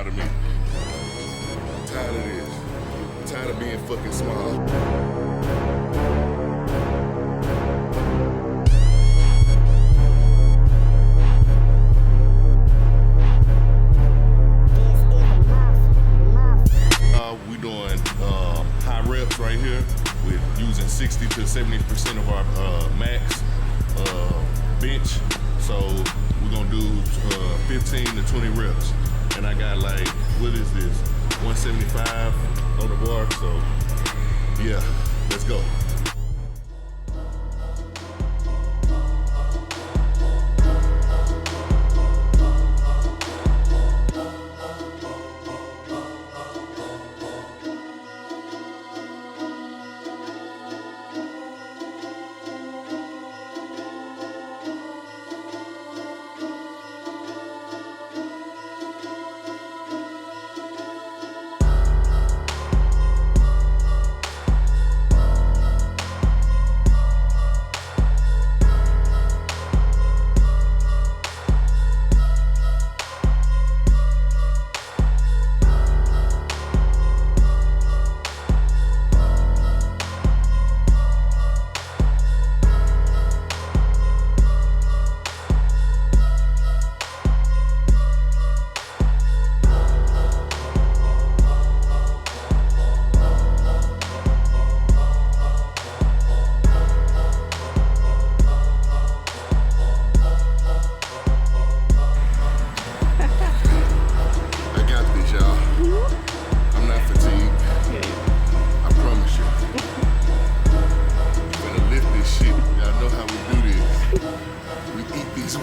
proud of me. I'm tired of this. I'm tired of being fucking small. We doing high reps right here with using 60 to 70% of our max bench. So we're gonna do 15 to 20 reps. And I got like, what is this? 175 on the bar. So yeah, let's go.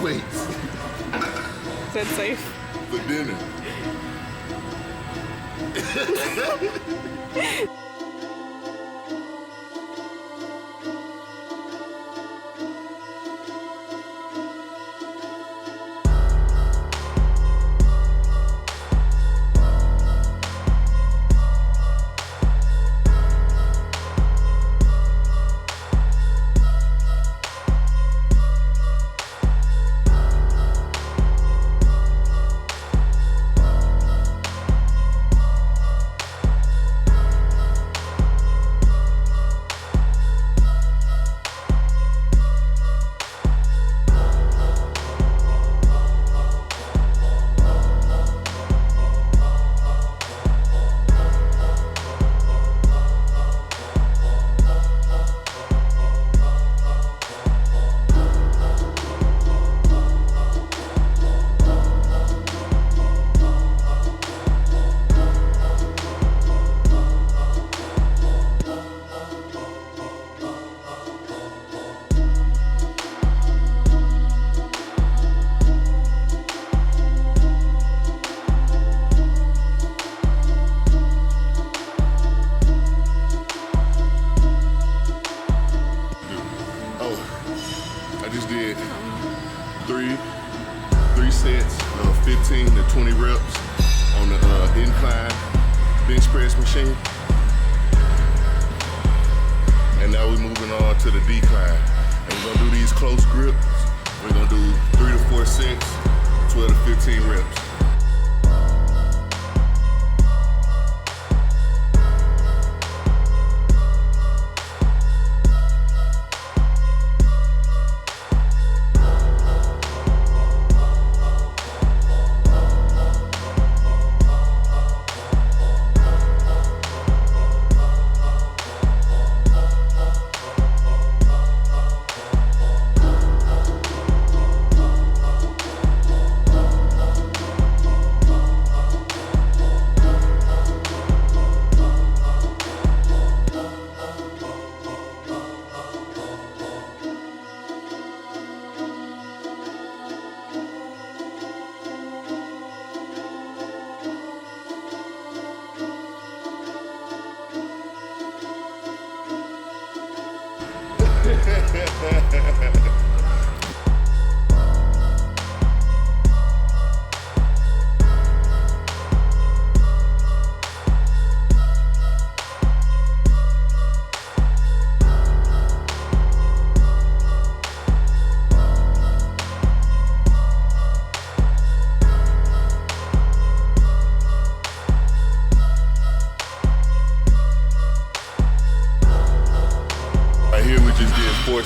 Weights. Is that safe? For dinner. Did three sets of 15 to 20 reps on the incline bench press machine. And now we're moving on to the decline. And we're gonna do these close grips. We're gonna do 3 to 4 sets, 12 to 15 reps.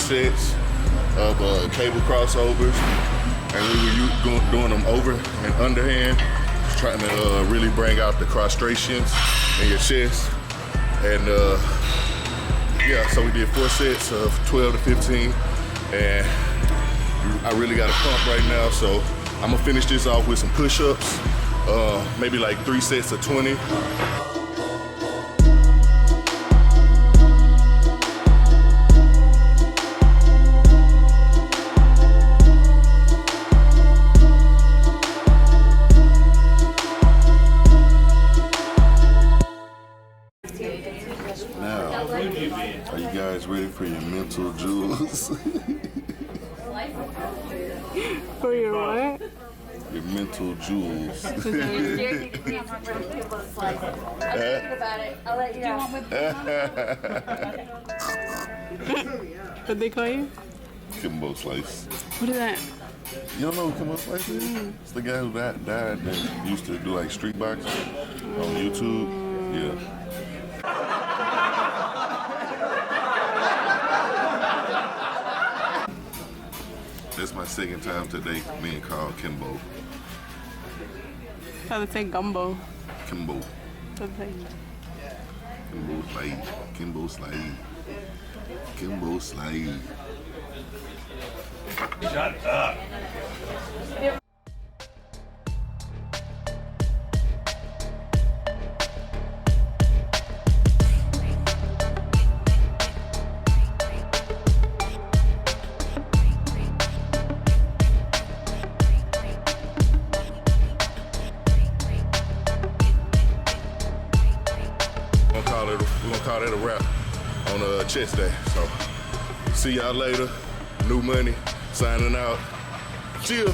sets of cable crossovers, and we were doing them over and underhand, trying to really bring out the cross striations in your chest. And yeah, so we did 4 sets of 12 to 15, and I really got a pump right now, so I'm gonna finish this off with some push-ups, maybe like 3 sets of 20. Now, are you guys ready for your mental jewels? For your what? Your mental jewels. I'm thinking about it. I'll let you know. What'd they call you? Kimbo Slice. What is that? You don't know who Kimbo Slice is? It's the guy who died that used to do like street boxing on YouTube. Yeah. That's my second time today being called Kimbo. How to say gumbo. Kimbo. What's that? Kimbo Slade. Kimbo Slade. Kimbo Slade. Shut up. We're gonna call that a wrap on chest day. So see y'all later. New Money signing out. Chill.